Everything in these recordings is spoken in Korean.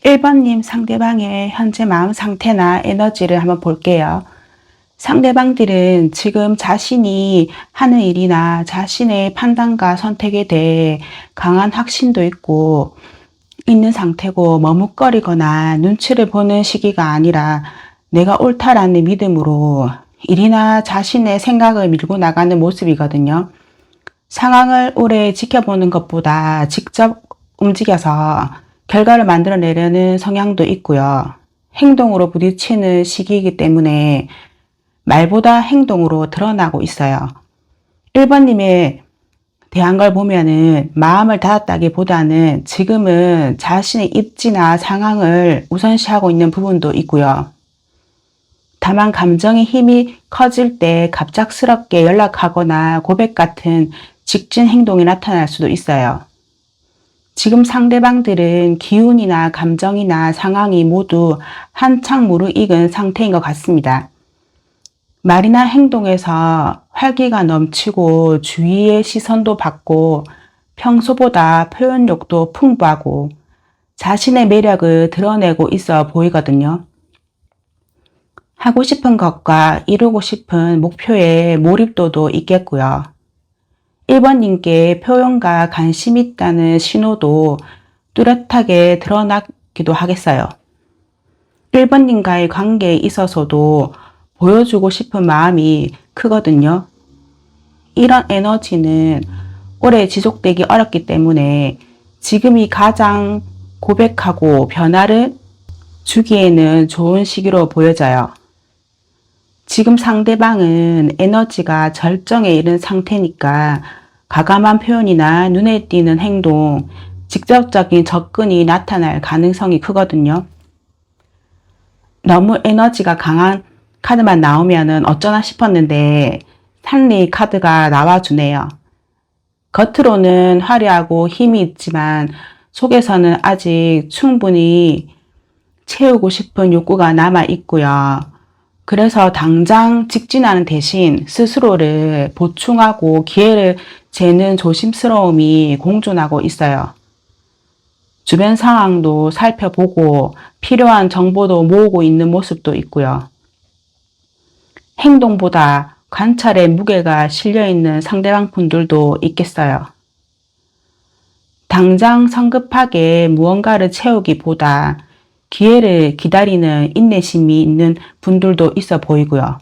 1번님 상대방의 현재 마음 상태나 에너지를 한번 볼게요. 상대방들은 지금 자신이 하는 일이나 자신의 판단과 선택에 대해 강한 확신도 있는 상태고 머뭇거리거나 눈치를 보는 시기가 아니라 내가 옳다라는 믿음으로 일이나 자신의 생각을 밀고 나가는 모습이거든요. 상황을 오래 지켜보는 것보다 직접 움직여서 결과를 만들어내려는 성향도 있고요. 행동으로 부딪히는 시기이기 때문에 말보다 행동으로 드러나고 있어요. 1번님에 대한 걸 보면은 마음을 닫았다기보다는 지금은 자신의 입지나 상황을 우선시하고 있는 부분도 있고요. 다만 감정의 힘이 커질 때 갑작스럽게 연락하거나 고백 같은 직진 행동이 나타날 수도 있어요. 지금 상대방들은 기운이나 감정이나 상황이 모두 한창 무르익은 상태인 것 같습니다. 말이나 행동에서 활기가 넘치고 주위의 시선도 받고 평소보다 표현력도 풍부하고 자신의 매력을 드러내고 있어 보이거든요. 하고 싶은 것과 이루고 싶은 목표에 몰입도도 있겠고요. 1번님께 표현과 관심이 있다는 신호도 뚜렷하게 드러나기도 하겠어요. 1번님과의 관계에 있어서도 보여주고 싶은 마음이 크거든요. 이런 에너지는 오래 지속되기 어렵기 때문에 지금이 가장 고백하고 변화를 주기에는 좋은 시기로 보여져요. 지금 상대방은 에너지가 절정에 이른 상태니까 과감한 표현이나 눈에 띄는 행동, 직접적인 접근이 나타날 가능성이 크거든요. 너무 에너지가 강한 카드만 나오면은 어쩌나 싶었는데 산리 카드가 나와주네요. 겉으로는 화려하고 힘이 있지만 속에서는 아직 충분히 채우고 싶은 욕구가 남아 있고요. 그래서 당장 직진하는 대신 스스로를 보충하고 기회를 재는 조심스러움이 공존하고 있어요. 주변 상황도 살펴보고 필요한 정보도 모으고 있는 모습도 있고요. 행동보다 관찰에 무게가 실려있는 상대방 분들도 있겠어요. 당장 성급하게 무언가를 채우기보다 기회를 기다리는 인내심이 있는 분들도 있어 보이고요.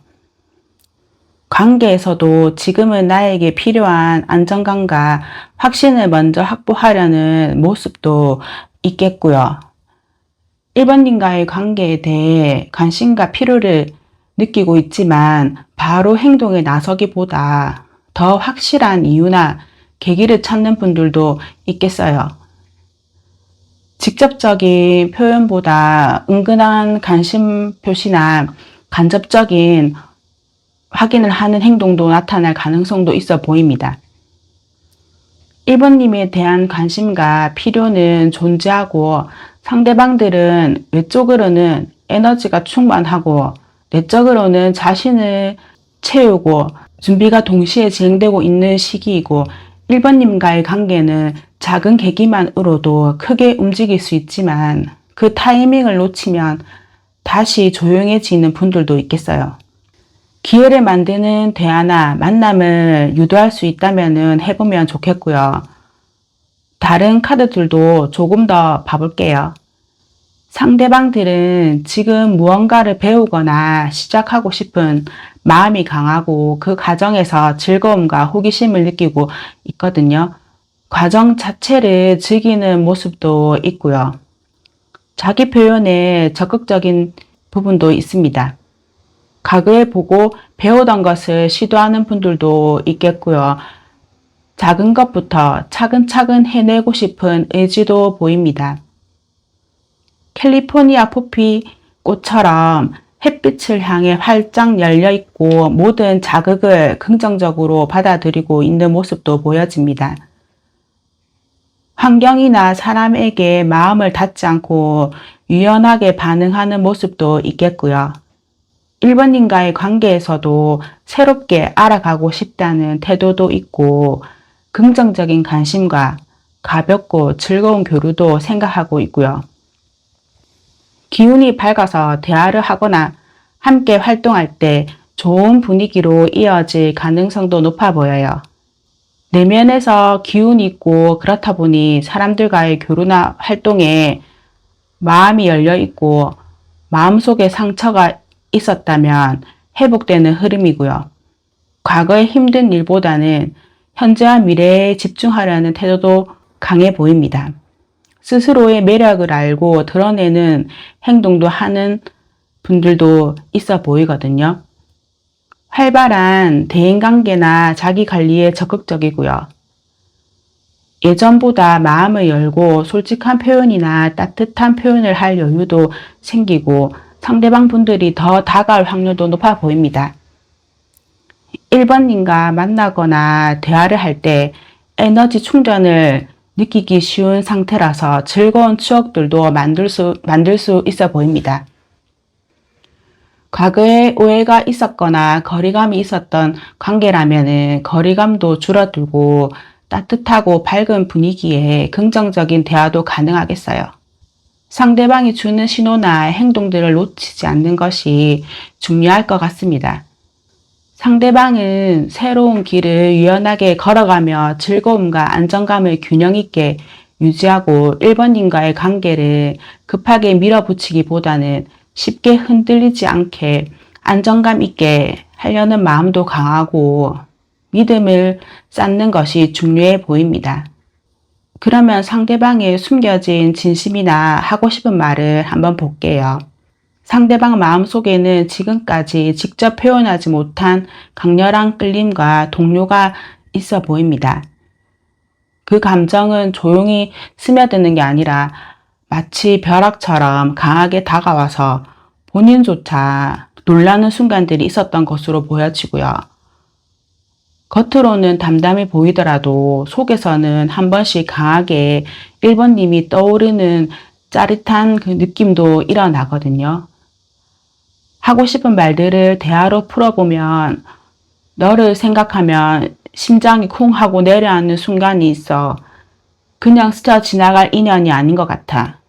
관계에서도 지금은 나에게 필요한 안정감과 확신을 먼저 확보하려는 모습도 있겠고요. 1번님과의 관계에 대해 관심과 필요를 느끼고 있지만 바로 행동에 나서기보다 더 확실한 이유나 계기를 찾는 분들도 있겠어요. 직접적인 표현보다 은근한 관심 표시나 간접적인 확인을 하는 행동도 나타날 가능성도 있어 보입니다. 1번님에 대한 관심과 필요는 존재하고 상대방들은 외적으로는 에너지가 충만하고 내적으로는 자신을 채우고 준비가 동시에 진행되고 있는 시기이고 1번님과의 관계는 작은 계기만으로도 크게 움직일 수 있지만 그 타이밍을 놓치면 다시 조용해지는 분들도 있겠어요. 기회를 만드는 대화나 만남을 유도할 수 있다면 해보면 좋겠고요. 다른 카드들도 조금 더 봐볼게요. 상대방들은 지금 무언가를 배우거나 시작하고 싶은 마음이 강하고 그 과정에서 즐거움과 호기심을 느끼고 있거든요. 과정 자체를 즐기는 모습도 있고요. 자기 표현에 적극적인 부분도 있습니다. 과거에 보고 배우던 것을 시도하는 분들도 있겠고요. 작은 것부터 차근차근 해내고 싶은 의지도 보입니다. 캘리포니아 포피 꽃처럼 햇빛을 향해 활짝 열려있고 모든 자극을 긍정적으로 받아들이고 있는 모습도 보여집니다. 환경이나 사람에게 마음을 닫지 않고 유연하게 반응하는 모습도 있겠고요. 1번님과의 관계에서도 새롭게 알아가고 싶다는 태도도 있고 긍정적인 관심과 가볍고 즐거운 교류도 생각하고 있고요. 기운이 밝아서 대화를 하거나 함께 활동할 때 좋은 분위기로 이어질 가능성도 높아 보여요. 내면에서 기운이 있고 그렇다 보니 사람들과의 교류나 활동에 마음이 열려 있고 마음속에 상처가 있었다면 회복되는 흐름이고요. 과거의 힘든 일보다는 현재와 미래에 집중하려는 태도도 강해 보입니다. 스스로의 매력을 알고 드러내는 행동도 하는 분들도 있어 보이거든요. 활발한 대인관계나 자기관리에 적극적이고요. 예전보다 마음을 열고 솔직한 표현이나 따뜻한 표현을 할 여유도 생기고 상대방 분들이 더 다가올 확률도 높아 보입니다. 1번님과 만나거나 대화를 할 때 에너지 충전을 느끼기 쉬운 상태라서 즐거운 추억들도 만들 수 있어 보입니다. 과거에 오해가 있었거나 거리감이 있었던 관계라면 거리감도 줄어들고 따뜻하고 밝은 분위기에 긍정적인 대화도 가능하겠어요. 상대방이 주는 신호나 행동들을 놓치지 않는 것이 중요할 것 같습니다. 상대방은 새로운 길을 유연하게 걸어가며 즐거움과 안정감을 균형 있게 유지하고 1번님과의 관계를 급하게 밀어붙이기보다는 쉽게 흔들리지 않게 안정감 있게 하려는 마음도 강하고 믿음을 쌓는 것이 중요해 보입니다. 그러면 상대방의 숨겨진 진심이나 하고 싶은 말을 한번 볼게요. 상대방 마음속에는 지금까지 직접 표현하지 못한 강렬한 끌림과 동요가 있어 보입니다. 그 감정은 조용히 스며드는 게 아니라 마치 벼락처럼 강하게 다가와서 본인조차 놀라는 순간들이 있었던 것으로 보여지고요. 겉으로는 담담해 보이더라도 속에서는 한 번씩 강하게 1번님이 떠오르는 짜릿한 그 느낌도 일어나거든요. 하고 싶은 말들을 대화로 풀어보면 너를 생각하면 심장이 쿵 하고 내려앉는 순간이 있어. 그냥 스쳐 지나갈 인연이 아닌 것 같아.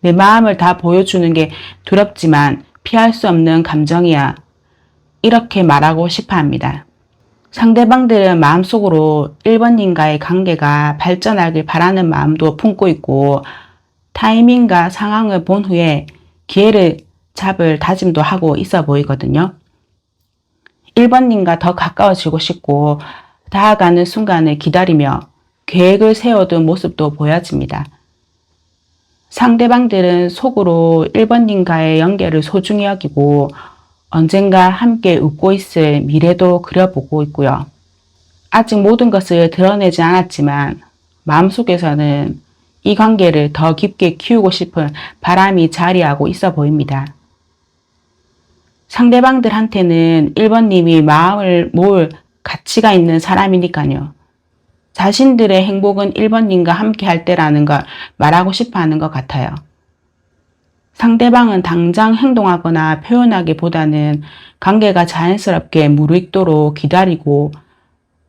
내 마음을 다 보여주는 게 두렵지만 피할 수 없는 감정이야. 이렇게 말하고 싶어 합니다. 상대방들은 마음속으로 1번님과의 관계가 발전하길 바라는 마음도 품고 있고 타이밍과 상황을 본 후에 기회를 잡을 다짐도 하고 있어 보이거든요. 1번님과 더 가까워지고 싶고 다가가는 순간을 기다리며 계획을 세워둔 모습도 보여집니다. 상대방들은 속으로 1번님과의 연결을 소중히 여기고 언젠가 함께 웃고 있을 미래도 그려보고 있고요. 아직 모든 것을 드러내지 않았지만 마음속에서는 이 관계를 더 깊게 키우고 싶은 바람이 자리하고 있어 보입니다. 상대방들한테는 1번님이 마음을 모을 가치가 있는 사람이니까요. 자신들의 행복은 1번님과 함께 할 때라는 걸 말하고 싶어 하는 것 같아요. 상대방은 당장 행동하거나 표현하기보다는 관계가 자연스럽게 무르익도록 기다리고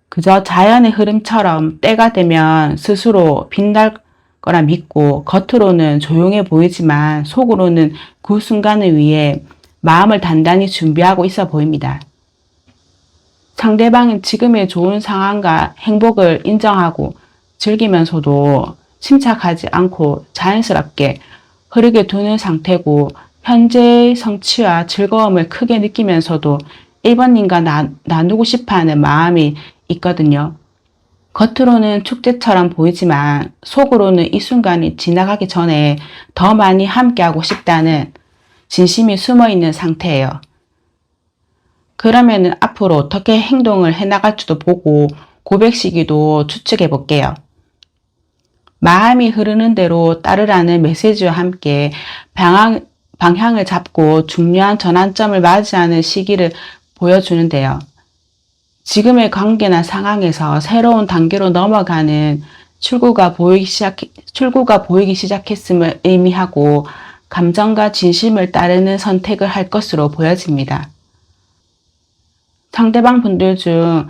그저 자연의 흐름처럼 때가 되면 스스로 빛날 거라 믿고 겉으로는 조용해 보이지만 속으로는 그 순간을 위해 마음을 단단히 준비하고 있어 보입니다. 상대방은 지금의 좋은 상황과 행복을 인정하고 즐기면서도 침착하지 않고 자연스럽게 흐르게 두는 상태고 현재의 성취와 즐거움을 크게 느끼면서도 1번님과 나누고 싶어하는 마음이 있거든요. 겉으로는 축제처럼 보이지만 속으로는 이 순간이 지나가기 전에 더 많이 함께하고 싶다는 진심이 숨어있는 상태예요. 그러면 앞으로 어떻게 행동을 해나갈지도 보고 고백 시기도 추측해 볼게요. 마음이 흐르는 대로 따르라는 메시지와 함께 방향을 잡고 중요한 전환점을 맞이하는 시기를 보여주는데요. 지금의 관계나 상황에서 새로운 단계로 넘어가는 출구가 보이기 시작했음을 의미하고 감정과 진심을 따르는 선택을 할 것으로 보여집니다. 상대방 분들 중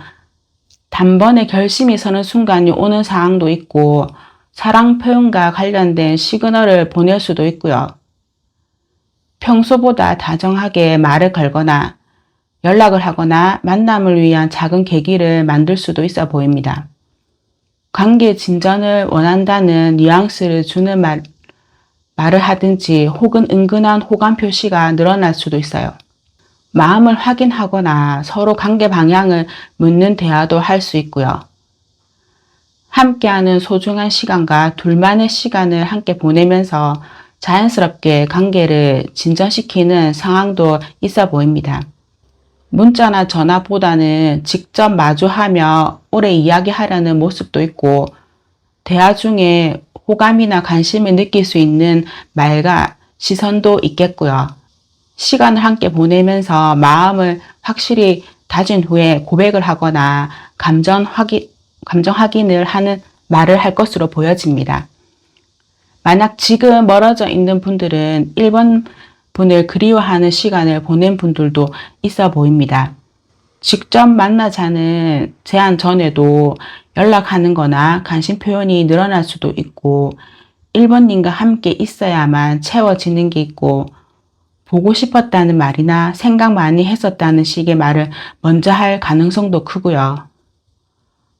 단번에 결심이 서는 순간이 오는 상황도 있고 사랑 표현과 관련된 시그널을 보낼 수도 있고요. 평소보다 다정하게 말을 걸거나 연락을 하거나 만남을 위한 작은 계기를 만들 수도 있어 보입니다. 관계 진전을 원한다는 뉘앙스를 주는 말을 하든지 혹은 은근한 호감 표시가 늘어날 수도 있어요. 마음을 확인하거나 서로 관계 방향을 묻는 대화도 할 수 있고요. 함께하는 소중한 시간과 둘만의 시간을 함께 보내면서 자연스럽게 관계를 진전시키는 상황도 있어 보입니다. 문자나 전화보다는 직접 마주하며 오래 이야기하려는 모습도 있고, 대화 중에 호감이나 관심을 느낄 수 있는 말과 시선도 있겠고요. 시간을 함께 보내면서 마음을 확실히 다진 후에 고백을 하거나 감정 확인을 하는 말을 할 것으로 보여집니다. 만약 지금 멀어져 있는 분들은 1번 분을 그리워하는 시간을 보낸 분들도 있어 보입니다. 직접 만나자는 제안 전에도 연락하는 거나 관심 표현이 늘어날 수도 있고, 1번님과 함께 있어야만 채워지는 게 있고, 보고 싶었다는 말이나 생각 많이 했었다는 식의 말을 먼저 할 가능성도 크고요.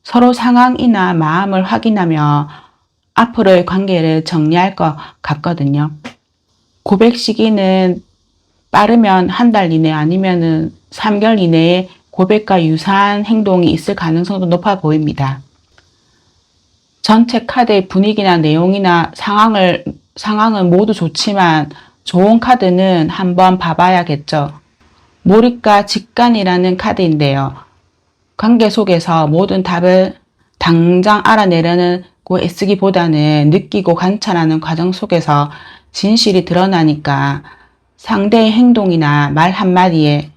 서로 상황이나 마음을 확인하며 앞으로의 관계를 정리할 것 같거든요. 고백 시기는 빠르면 한 달 이내 아니면은 3개월 이내에 고백과 유사한 행동이 있을 가능성도 높아 보입니다. 전체 카드의 분위기나 내용이나 상황은 모두 좋지만 좋은 카드는 한번 봐봐야겠죠. 몰입과 직관이라는 카드인데요. 관계 속에서 모든 답을 당장 알아내려고 애쓰기보다는 느끼고 관찰하는 과정 속에서 진실이 드러나니까 상대의 행동이나 말 한마디에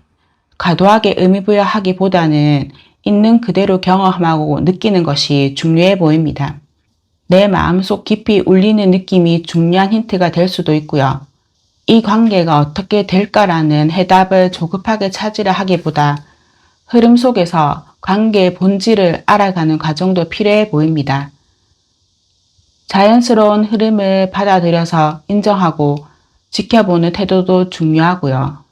과도하게 의미부여하기보다는 있는 그대로 경험하고 느끼는 것이 중요해 보입니다. 내 마음속 깊이 울리는 느낌이 중요한 힌트가 될 수도 있고요. 이 관계가 어떻게 될까라는 해답을 조급하게 찾으려 하기보다 흐름 속에서 관계의 본질을 알아가는 과정도 필요해 보입니다. 자연스러운 흐름을 받아들여서 인정하고 지켜보는 태도도 중요하고요.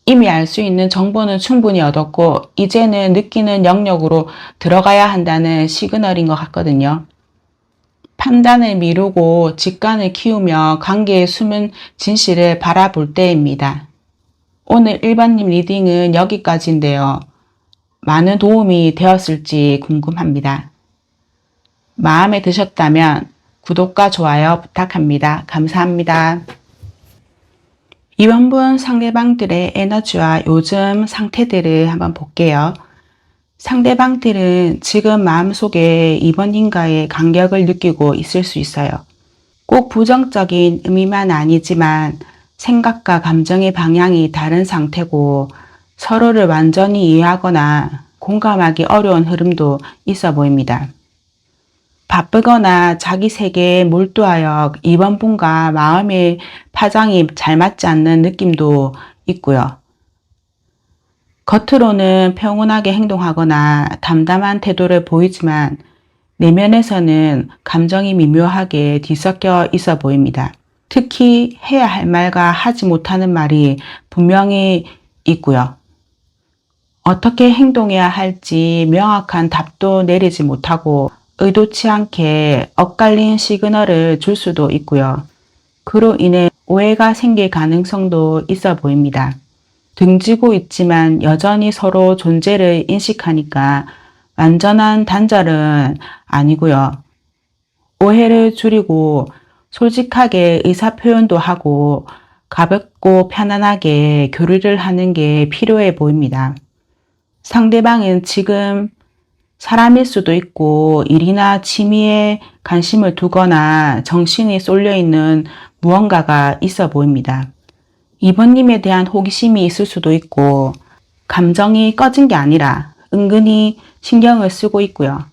이미 알 수 있는 정보는 충분히 얻었고 이제는 느끼는 영역으로 들어가야 한다는 시그널인 것 같거든요. 판단을 미루고 직관을 키우며 관계의 숨은 진실을 바라볼 때입니다. 오늘 1번님 리딩은 여기까지인데요. 많은 도움이 되었을지 궁금합니다. 마음에 드셨다면 구독과 좋아요 부탁합니다. 감사합니다. 이번 분 상대방들의 에너지와 요즘 상태들을 한번 볼게요. 상대방들은 지금 마음속에 이번님과의 간격을 느끼고 있을 수 있어요. 꼭 부정적인 의미만 아니지만 생각과 감정의 방향이 다른 상태고 서로를 완전히 이해하거나 공감하기 어려운 흐름도 있어 보입니다. 바쁘거나 자기 세계에 몰두하여 이번 분과 마음의 파장이 잘 맞지 않는 느낌도 있고요. 겉으로는 평온하게 행동하거나 담담한 태도를 보이지만 내면에서는 감정이 미묘하게 뒤섞여 있어 보입니다. 특히 해야 할 말과 하지 못하는 말이 분명히 있고요. 어떻게 행동해야 할지 명확한 답도 내리지 못하고 의도치 않게 엇갈린 시그널을 줄 수도 있고요. 그로 인해 오해가 생길 가능성도 있어 보입니다. 등지고 있지만 여전히 서로 존재를 인식하니까 완전한 단절은 아니고요. 오해를 줄이고 솔직하게 의사표현도 하고 가볍고 편안하게 교류를 하는 게 필요해 보입니다. 상대방은 지금 사람일 수도 있고 일이나 취미에 관심을 두거나 정신이 쏠려 있는 무언가가 있어 보입니다. 이번님에 대한 호기심이 있을 수도 있고 감정이 꺼진 게 아니라 은근히 신경을 쓰고 있고요.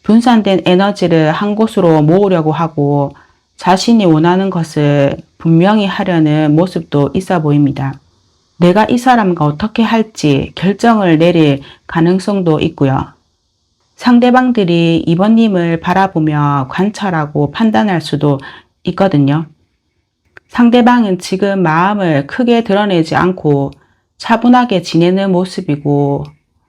분산된 에너지를 한 곳으로 모으려고 하고 자신이 원하는 것을 분명히 하려는 모습도 있어 보입니다. 내가 이 사람과 어떻게 할지 결정을 내릴 가능성도 있고요. 상대방들이 이번님을 바라보며 관찰하고 판단할 수도 있거든요. 상대방은 지금 마음을 크게 드러내지 않고 차분하게 지내는 모습이고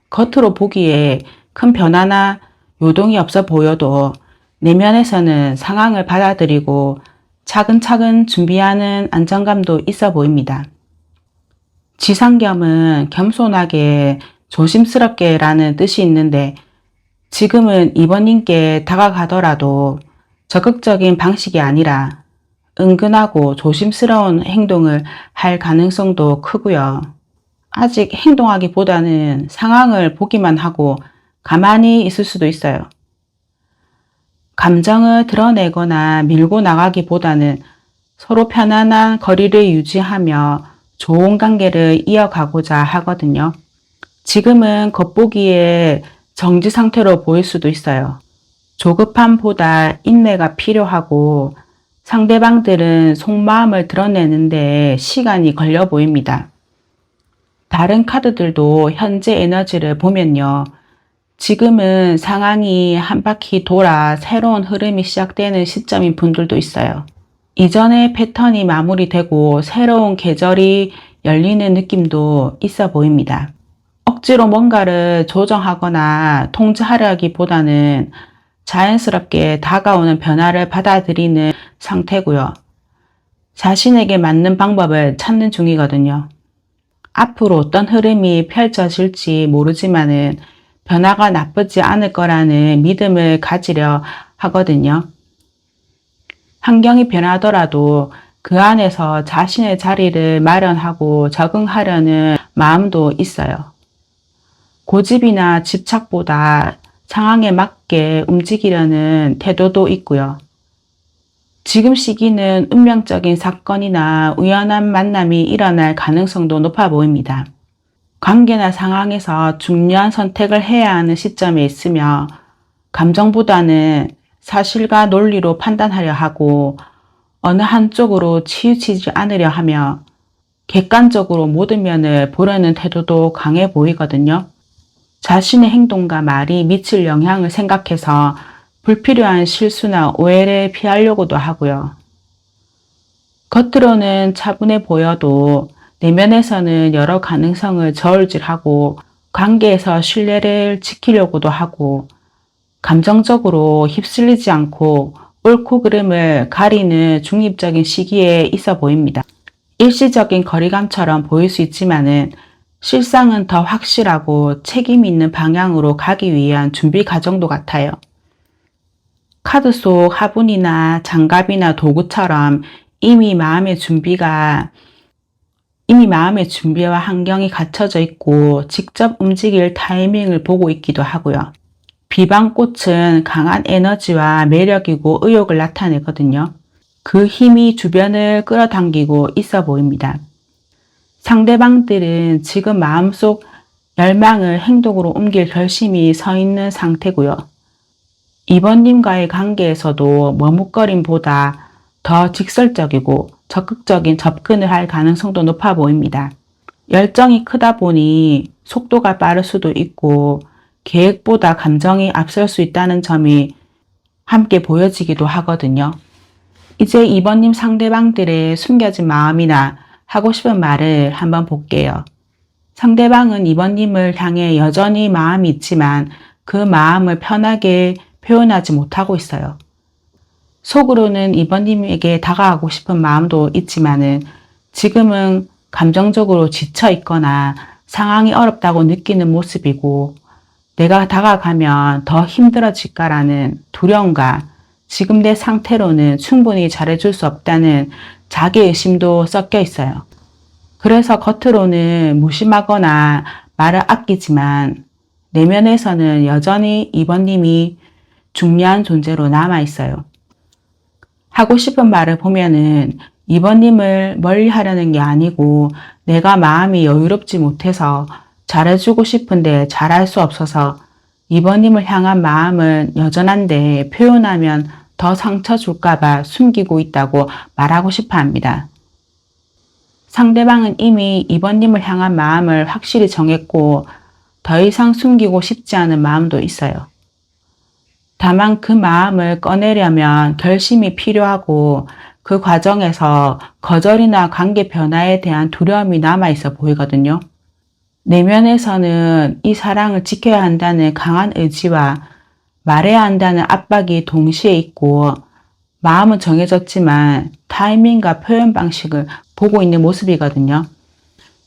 겉으로 보기에 큰 변화나 요동이 없어 보여도 내면에서는 상황을 받아들이고 차근차근 준비하는 안정감도 있어 보입니다. 지상겸은 겸손하게 조심스럽게 라는 뜻이 있는데 지금은 이번님께 다가가더라도 적극적인 방식이 아니라 은근하고 조심스러운 행동을 할 가능성도 크고요. 아직 행동하기보다는 상황을 보기만 하고 가만히 있을 수도 있어요. 감정을 드러내거나 밀고 나가기보다는 서로 편안한 거리를 유지하며 좋은 관계를 이어가고자 하거든요. 지금은 겉보기에 정지 상태로 보일 수도 있어요. 조급함보다 인내가 필요하고 상대방들은 속마음을 드러내는데 시간이 걸려 보입니다. 다른 카드들도 현재 에너지를 보면요. 지금은 상황이 한 바퀴 돌아 새로운 흐름이 시작되는 시점인 분들도 있어요. 이전의 패턴이 마무리되고 새로운 계절이 열리는 느낌도 있어 보입니다. 억지로 뭔가를 조정하거나 통제하려기보다는 자연스럽게 다가오는 변화를 받아들이는 상태고요. 자신에게 맞는 방법을 찾는 중이거든요. 앞으로 어떤 흐름이 펼쳐질지 모르지만은 변화가 나쁘지 않을 거라는 믿음을 가지려 하거든요. 환경이 변하더라도 그 안에서 자신의 자리를 마련하고 적응하려는 마음도 있어요. 고집이나 집착보다 상황에 맞게 움직이려는 태도도 있고요. 지금 시기는 운명적인 사건이나 우연한 만남이 일어날 가능성도 높아 보입니다. 관계나 상황에서 중요한 선택을 해야 하는 시점에 있으며 감정보다는 사실과 논리로 판단하려 하고 어느 한쪽으로 치우치지 않으려 하며 객관적으로 모든 면을 보려는 태도도 강해 보이거든요. 자신의 행동과 말이 미칠 영향을 생각해서 불필요한 실수나 오해를 피하려고도 하고요. 겉으로는 차분해 보여도 내면에서는 여러 가능성을 저울질하고 관계에서 신뢰를 지키려고도 하고 감정적으로 휩쓸리지 않고 옳고 그름을 가리는 중립적인 시기에 있어 보입니다. 일시적인 거리감처럼 보일 수 있지만은 실상은 더 확실하고 책임 있는 방향으로 가기 위한 준비 과정도 같아요. 카드 속 화분이나 장갑이나 도구처럼 이미 마음의 준비와 환경이 갖춰져 있고 직접 움직일 타이밍을 보고 있기도 하고요. 비방꽃은 강한 에너지와 매력이고 의욕을 나타내거든요. 그 힘이 주변을 끌어당기고 있어 보입니다. 상대방들은 지금 마음속 열망을 행동으로 옮길 결심이 서 있는 상태고요. 이번님과의 관계에서도 머뭇거림보다 더 직설적이고 적극적인 접근을 할 가능성도 높아 보입니다. 열정이 크다 보니 속도가 빠를 수도 있고 계획보다 감정이 앞설 수 있다는 점이 함께 보여지기도 하거든요. 이제 이번님 상대방들의 숨겨진 마음이나 하고 싶은 말을 한번 볼게요. 상대방은 이번님을 향해 여전히 마음이 있지만 그 마음을 편하게 표현하지 못하고 있어요. 속으로는 이번님에게 다가가고 싶은 마음도 있지만은 지금은 감정적으로 지쳐 있거나 상황이 어렵다고 느끼는 모습이고 내가 다가가면 더 힘들어질까라는 두려움과 지금 내 상태로는 충분히 잘해줄 수 없다는 자기의심도 섞여 있어요. 그래서 겉으로는 무심하거나 말을 아끼지만 내면에서는 여전히 이번님이 중요한 존재로 남아 있어요. 하고 싶은 말을 보면은 이번님을 멀리 하려는 게 아니고 내가 마음이 여유롭지 못해서 잘해주고 싶은데 잘할 수 없어서 이번님을 향한 마음은 여전한데 표현하면 더 상처 줄까봐 숨기고 있다고 말하고 싶어 합니다. 상대방은 이미 이번님을 향한 마음을 확실히 정했고 더 이상 숨기고 싶지 않은 마음도 있어요. 다만 그 마음을 꺼내려면 결심이 필요하고 그 과정에서 거절이나 관계 변화에 대한 두려움이 남아있어 보이거든요. 내면에서는 이 사랑을 지켜야 한다는 강한 의지와 말해야 한다는 압박이 동시에 있고 마음은 정해졌지만 타이밍과 표현 방식을 보고 있는 모습이거든요.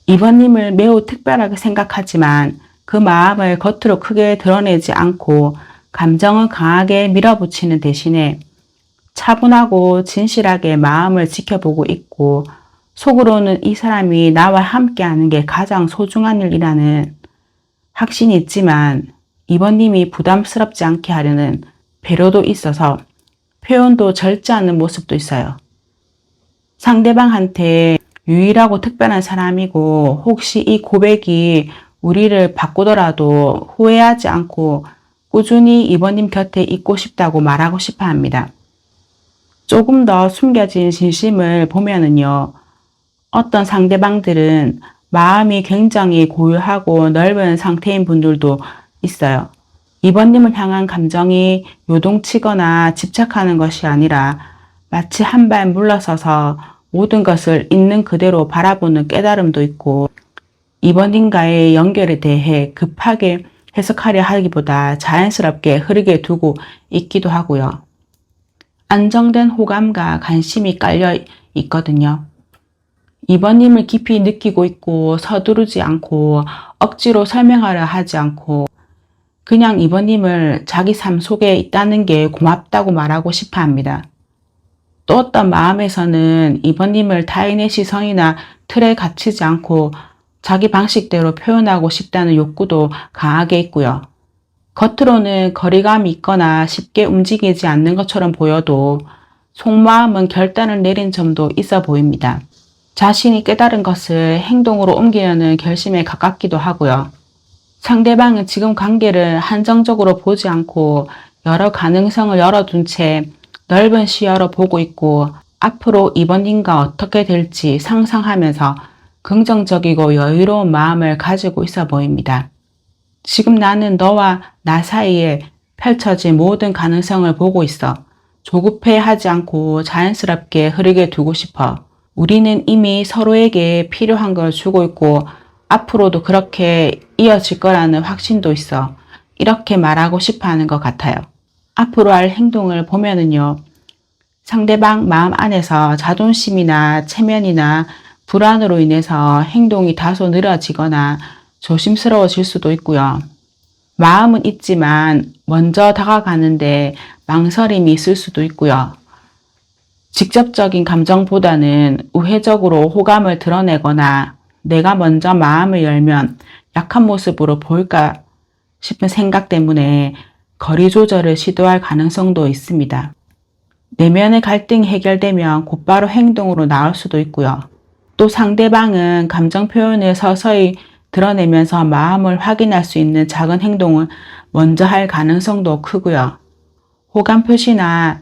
이번님을 매우 특별하게 생각하지만 그 마음을 겉으로 크게 드러내지 않고 감정을 강하게 밀어붙이는 대신에 차분하고 진실하게 마음을 지켜보고 있고 속으로는 이 사람이 나와 함께하는 게 가장 소중한 일이라는 확신이 있지만 이번님이 부담스럽지 않게 하려는 배려도 있어서 표현도 절제하는 모습도 있어요. 상대방한테 유일하고 특별한 사람이고 혹시 이 고백이 우리를 바꾸더라도 후회하지 않고 꾸준히 이번님 곁에 있고 싶다고 말하고 싶어 합니다. 조금 더 숨겨진 진심을 보면은요. 어떤 상대방들은 마음이 굉장히 고요하고 넓은 상태인 분들도 있어요. 이번님을 향한 감정이 요동치거나 집착하는 것이 아니라 마치 한 발 물러서서 모든 것을 있는 그대로 바라보는 깨달음도 있고 이번님과의 연결에 대해 급하게 해석하려 하기보다 자연스럽게 흐르게 두고 있기도 하고요. 안정된 호감과 관심이 깔려 있거든요. 이번님을 깊이 느끼고 있고 서두르지 않고 억지로 설명하려 하지 않고 그냥 이번님을 자기 삶 속에 있다는 게 고맙다고 말하고 싶어 합니다. 또 어떤 마음에서는 이번님을 타인의 시선이나 틀에 갇히지 않고 자기 방식대로 표현하고 싶다는 욕구도 강하게 있고요. 겉으로는 거리감이 있거나 쉽게 움직이지 않는 것처럼 보여도 속마음은 결단을 내린 점도 있어 보입니다. 자신이 깨달은 것을 행동으로 옮기려는 결심에 가깝기도 하고요. 상대방은 지금 관계를 한정적으로 보지 않고 여러 가능성을 열어둔 채 넓은 시야로 보고 있고 앞으로 이번님과 어떻게 될지 상상하면서 긍정적이고 여유로운 마음을 가지고 있어 보입니다. 지금 나는 너와 나 사이에 펼쳐진 모든 가능성을 보고 있어. 조급해하지 않고 자연스럽게 흐르게 두고 싶어. 우리는 이미 서로에게 필요한 걸 주고 있고 앞으로도 그렇게 이어질 거라는 확신도 있어. 이렇게 말하고 싶어 하는 것 같아요. 앞으로 할 행동을 보면은요. 상대방 마음 안에서 자존심이나 체면이나 불안으로 인해서 행동이 다소 느려지거나 조심스러워질 수도 있고요. 마음은 있지만 먼저 다가가는데 망설임이 있을 수도 있고요. 직접적인 감정보다는 우회적으로 호감을 드러내거나 내가 먼저 마음을 열면 약한 모습으로 보일까 싶은 생각 때문에 거리 조절을 시도할 가능성도 있습니다. 내면의 갈등이 해결되면 곧바로 행동으로 나올 수도 있고요. 또 상대방은 감정 표현을 서서히 드러내면서 마음을 확인할 수 있는 작은 행동을 먼저 할 가능성도 크고요. 호감 표시나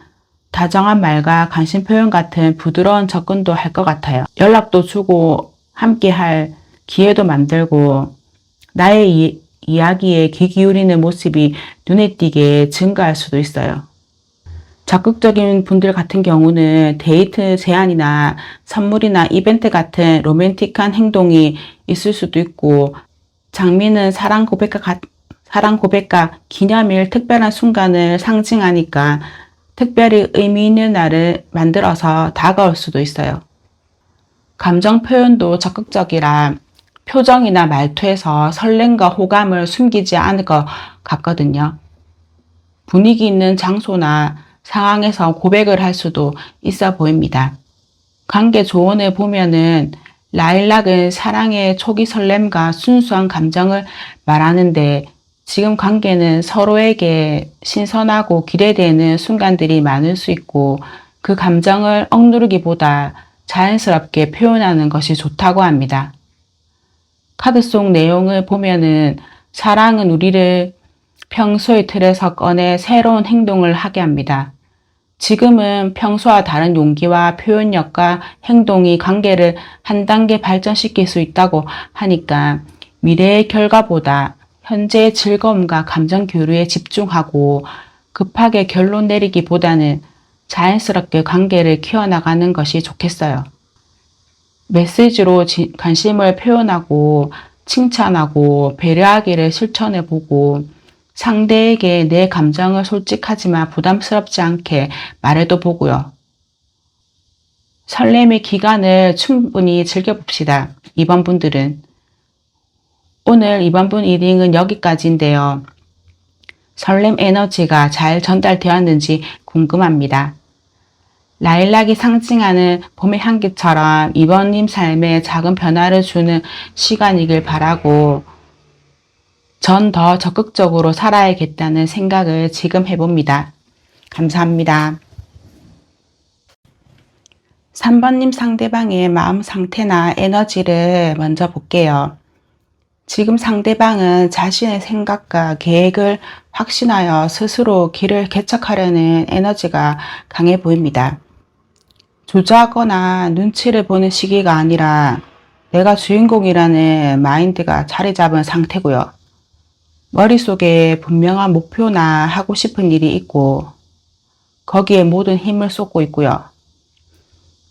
다정한 말과 관심 표현 같은 부드러운 접근도 할 것 같아요. 연락도 주고 함께 할 기회도 만들고 나의 이야기에 귀 기울이는 모습이 눈에 띄게 증가할 수도 있어요. 적극적인 분들 같은 경우는 데이트 제안이나 선물이나 이벤트 같은 로맨틱한 행동이 있을 수도 있고 장미는 사랑 고백과 기념일 특별한 순간을 상징하니까 특별히 의미 있는 날을 만들어서 다가올 수도 있어요. 감정 표현도 적극적이라 표정이나 말투에서 설렘과 호감을 숨기지 않을 것 같거든요. 분위기 있는 장소나 상황에서 고백을 할 수도 있어 보입니다. 관계 조언을 보면은 라일락은 사랑의 초기 설렘과 순수한 감정을 말하는데 지금 관계는 서로에게 신선하고 기대되는 순간들이 많을 수 있고 그 감정을 억누르기보다 자연스럽게 표현하는 것이 좋다고 합니다. 카드 속 내용을 보면은 사랑은 우리를 평소의 틀에서 꺼내 새로운 행동을 하게 합니다. 지금은 평소와 다른 용기와 표현력과 행동이 관계를 한 단계 발전시킬 수 있다고 하니까 미래의 결과보다 현재의 즐거움과 감정 교류에 집중하고 급하게 결론 내리기보다는 자연스럽게 관계를 키워나가는 것이 좋겠어요. 메시지로 관심을 표현하고 칭찬하고 배려하기를 실천해보고 상대에게 내 감정을 솔직하지만 부담스럽지 않게 말해도 보고요. 설렘의 기간을 충분히 즐겨봅시다. 2번 분들은. 오늘 2번 분 리딩은 여기까지인데요. 설렘 에너지가 잘 전달되었는지 궁금합니다. 라일락이 상징하는 봄의 향기처럼 이번님 삶에 작은 변화를 주는 시간이길 바라고 전 더 적극적으로 살아야겠다는 생각을 지금 해봅니다. 감사합니다. 3번님 상대방의 마음 상태나 에너지를 먼저 볼게요. 지금 상대방은 자신의 생각과 계획을 확신하여 스스로 길을 개척하려는 에너지가 강해 보입니다. 주저하거나 눈치를 보는 시기가 아니라 내가 주인공이라는 마인드가 자리 잡은 상태고요. 머릿속에 분명한 목표나 하고 싶은 일이 있고 거기에 모든 힘을 쏟고 있고요.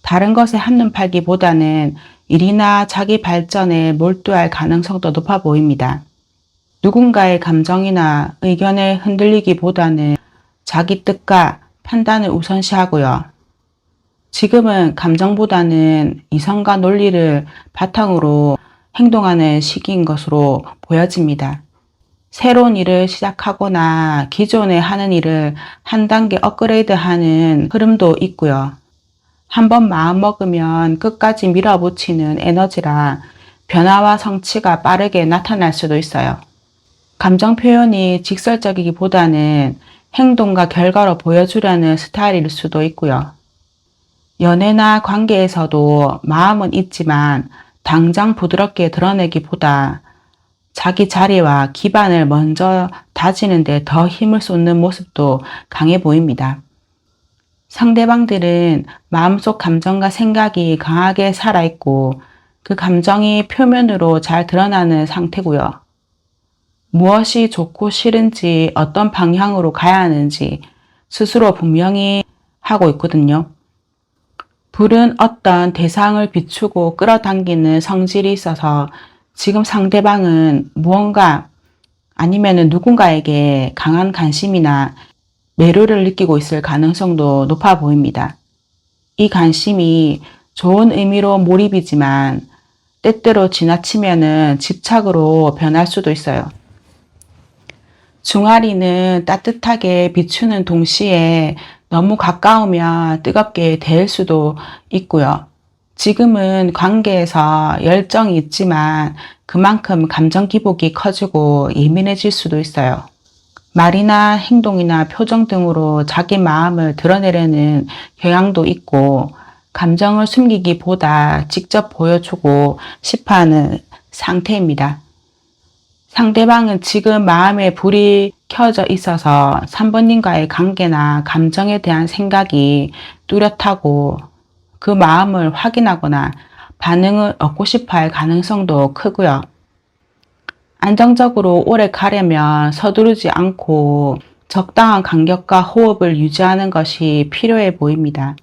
다른 것에 한눈 팔기보다는 일이나 자기 발전에 몰두할 가능성도 높아 보입니다. 누군가의 감정이나 의견에 흔들리기보다는 자기 뜻과 판단을 우선시하고요. 지금은 감정보다는 이성과 논리를 바탕으로 행동하는 시기인 것으로 보여집니다. 새로운 일을 시작하거나 기존에 하는 일을 한 단계 업그레이드하는 흐름도 있고요. 한번 마음먹으면 끝까지 밀어붙이는 에너지라 변화와 성취가 빠르게 나타날 수도 있어요. 감정 표현이 직설적이기보다는 행동과 결과로 보여주려는 스타일일 수도 있고요. 연애나 관계에서도 마음은 있지만 당장 부드럽게 드러내기보다 자기 자리와 기반을 먼저 다지는 데 더 힘을 쏟는 모습도 강해 보입니다. 상대방들은 마음속 감정과 생각이 강하게 살아있고 그 감정이 표면으로 잘 드러나는 상태고요. 무엇이 좋고 싫은지 어떤 방향으로 가야 하는지 스스로 분명히 하고 있거든요. 불은 어떤 대상을 비추고 끌어당기는 성질이 있어서 지금 상대방은 무언가 아니면 누군가에게 강한 관심이나 매료를 느끼고 있을 가능성도 높아 보입니다. 이 관심이 좋은 의미로 몰입이지만 때때로 지나치면은 집착으로 변할 수도 있어요. 중아리는 따뜻하게 비추는 동시에 너무 가까우면 뜨겁게 데일 수도 있고요. 지금은 관계에서 열정이 있지만 그만큼 감정 기복이 커지고 예민해질 수도 있어요. 말이나 행동이나 표정 등으로 자기 마음을 드러내려는 경향도 있고 감정을 숨기기보다 직접 보여주고 싶어하는 상태입니다. 상대방은 지금 마음에 불이 켜져 있어서 3번님과의 관계나 감정에 대한 생각이 뚜렷하고 그 마음을 확인하거나 반응을 얻고 싶어 할 가능성도 크고요. 안정적으로 오래 가려면 서두르지 않고 적당한 간격과 호흡을 유지하는 것이 필요해 보입니다.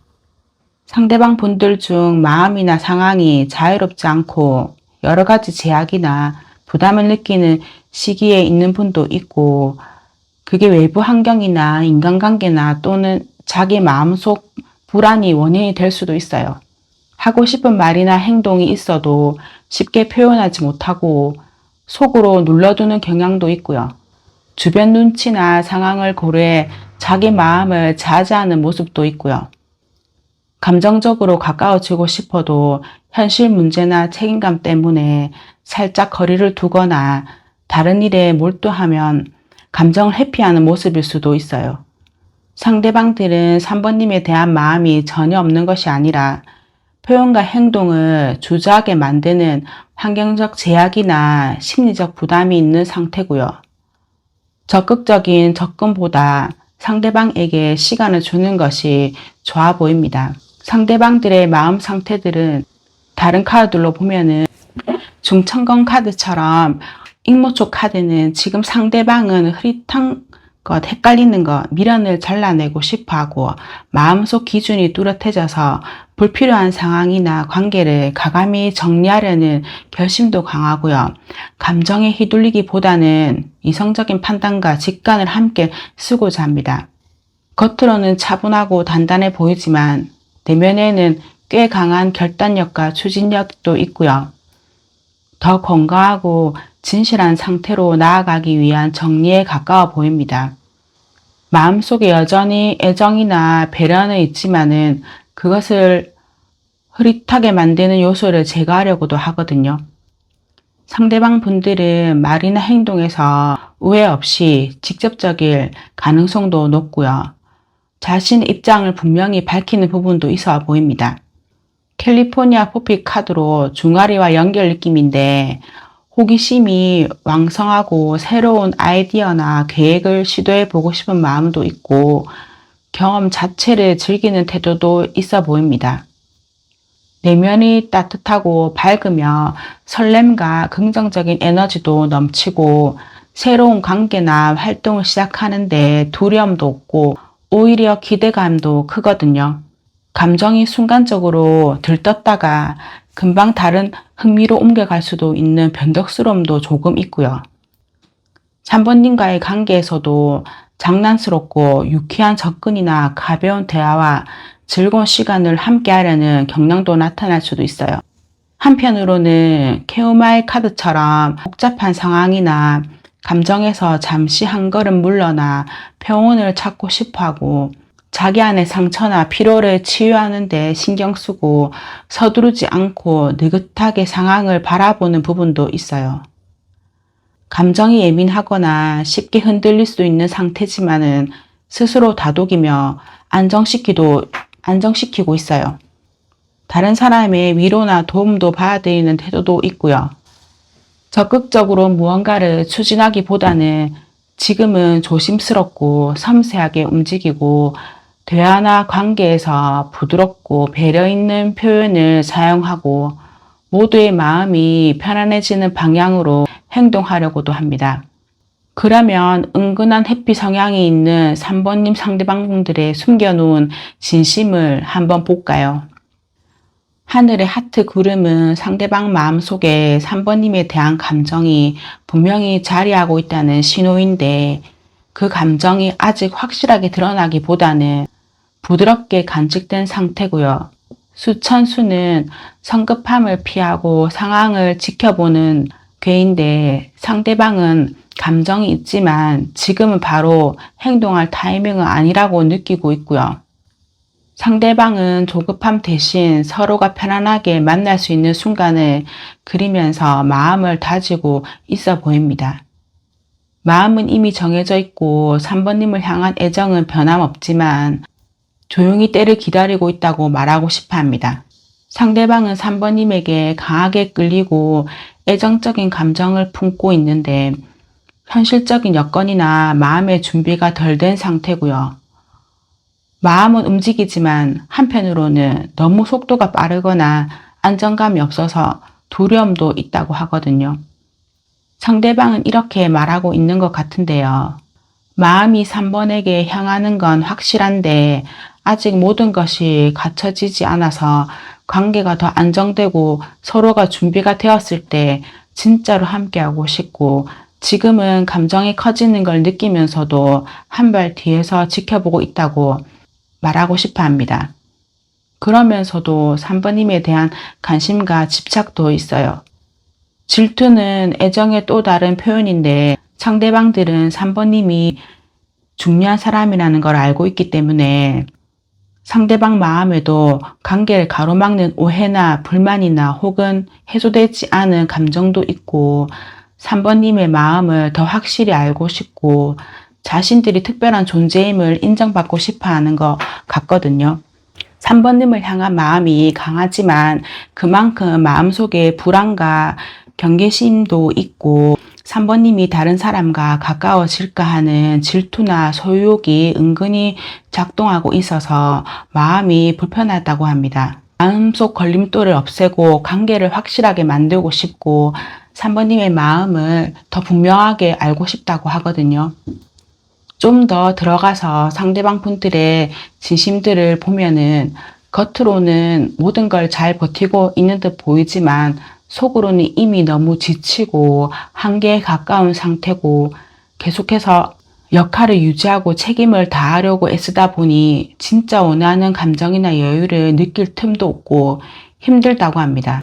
상대방 분들 중 마음이나 상황이 자유롭지 않고 여러 가지 제약이나 부담을 느끼는 시기에 있는 분도 있고 그게 외부 환경이나 인간관계나 또는 자기 마음속 불안이 원인이 될 수도 있어요. 하고 싶은 말이나 행동이 있어도 쉽게 표현하지 못하고 속으로 눌러두는 경향도 있고요. 주변 눈치나 상황을 고려해 자기 마음을 자제하는 모습도 있고요. 감정적으로 가까워지고 싶어도 현실 문제나 책임감 때문에 살짝 거리를 두거나 다른 일에 몰두하면 감정을 회피하는 모습일 수도 있어요. 상대방들은 3번님에 대한 마음이 전혀 없는 것이 아니라 표현과 행동을 주저하게 만드는 환경적 제약이나 심리적 부담이 있는 상태고요. 적극적인 접근보다 상대방에게 시간을 주는 것이 좋아 보입니다. 상대방들의 마음 상태들은 다른 카드들로 보면은 중천권 카드처럼 익모초 카드는 지금 상대방은 흐릿한 것, 헷갈리는 것, 미련을 잘라내고 싶어하고 마음속 기준이 뚜렷해져서 불필요한 상황이나 관계를 가감히 정리하려는 결심도 강하고요. 감정에 휘둘리기보다는 이성적인 판단과 직관을 함께 쓰고자 합니다. 겉으로는 차분하고 단단해 보이지만 내면에는 꽤 강한 결단력과 추진력도 있고요. 더 건강하고 진실한 상태로 나아가기 위한 정리에 가까워 보입니다. 마음속에 여전히 애정이나 배려는 있지만은 그것을 흐릿하게 만드는 요소를 제거하려고도 하거든요. 상대방 분들은 말이나 행동에서 우회 없이 직접적일 가능성도 높고요. 자신의 입장을 분명히 밝히는 부분도 있어 보입니다. 캘리포니아 포피 카드로 중아리와 연결 느낌인데 호기심이 왕성하고 새로운 아이디어나 계획을 시도해 보고 싶은 마음도 있고 경험 자체를 즐기는 태도도 있어 보입니다. 내면이 따뜻하고 밝으며 설렘과 긍정적인 에너지도 넘치고 새로운 관계나 활동을 시작하는데 두려움도 없고 오히려 기대감도 크거든요. 감정이 순간적으로 들떴다가 금방 다른 흥미로 옮겨갈 수도 있는 변덕스러움도 조금 있고요. 3번님과의 관계에서도 장난스럽고 유쾌한 접근이나 가벼운 대화와 즐거운 시간을 함께 하려는 경향도 나타날 수도 있어요. 한편으로는 케오마일 카드처럼 복잡한 상황이나 감정에서 잠시 한 걸음 물러나 평온을 찾고 싶어하고 자기 안의 상처나 피로를 치유하는 데 신경 쓰고 서두르지 않고 느긋하게 상황을 바라보는 부분도 있어요. 감정이 예민하거나 쉽게 흔들릴 수 있는 상태지만은 스스로 다독이며 안정시키고 있어요. 다른 사람의 위로나 도움도 받아들이는 태도도 있고요. 적극적으로 무언가를 추진하기보다는 지금은 조심스럽고 섬세하게 움직이고 대화나 관계에서 부드럽고 배려 있는 표현을 사용하고 모두의 마음이 편안해지는 방향으로 행동하려고도 합니다. 그러면 은근한 해피 성향이 있는 3번님 상대방분들의 숨겨놓은 진심을 한번 볼까요? 하늘의 하트 구름은 상대방 마음속에 3번님에 대한 감정이 분명히 자리하고 있다는 신호인데 그 감정이 아직 확실하게 드러나기보다는 부드럽게 간직된 상태고요. 수천수는 성급함을 피하고 상황을 지켜보는 궤인데 상대방은 감정이 있지만 지금은 바로 행동할 타이밍은 아니라고 느끼고 있고요. 상대방은 조급함 대신 서로가 편안하게 만날 수 있는 순간을 그리면서 마음을 다지고 있어 보입니다. 마음은 이미 정해져 있고 3번님을 향한 애정은 변함없지만 조용히 때를 기다리고 있다고 말하고 싶어 합니다. 상대방은 3번님에게 강하게 끌리고 애정적인 감정을 품고 있는데 현실적인 여건이나 마음의 준비가 덜 된 상태고요. 마음은 움직이지만 한편으로는 너무 속도가 빠르거나 안정감이 없어서 두려움도 있다고 하거든요. 상대방은 이렇게 말하고 있는 것 같은데요. 마음이 3번에게 향하는 건 확실한데 아직 모든 것이 갖춰지지 않아서 관계가 더 안정되고 서로가 준비가 되었을 때 진짜로 함께하고 싶고 지금은 감정이 커지는 걸 느끼면서도 한 발 뒤에서 지켜보고 있다고 말하고 싶어 합니다. 그러면서도 3번님에 대한 관심과 집착도 있어요. 질투는 애정의 또 다른 표현인데 상대방들은 3번님이 중요한 사람이라는 걸 알고 있기 때문에 상대방 마음에도 관계를 가로막는 오해나 불만이나 혹은 해소되지 않은 감정도 있고 3번님의 마음을 더 확실히 알고 싶고 자신들이 특별한 존재임을 인정받고 싶어 하는 것 같거든요. 3번님을 향한 마음이 강하지만 그만큼 마음속에 불안과 경계심도 있고 3번님이 다른 사람과 가까워질까 하는 질투나 소유욕이 은근히 작동하고 있어서 마음이 불편하다고 합니다. 마음속 걸림돌을 없애고 관계를 확실하게 만들고 싶고 3번님의 마음을 더 분명하게 알고 싶다고 하거든요. 좀 더 들어가서 상대방 분들의 진심들을 보면은 겉으로는 모든 걸 잘 버티고 있는 듯 보이지만 속으로는 이미 너무 지치고 한계에 가까운 상태고 계속해서 역할을 유지하고 책임을 다하려고 애쓰다 보니 진짜 원하는 감정이나 여유를 느낄 틈도 없고 힘들다고 합니다.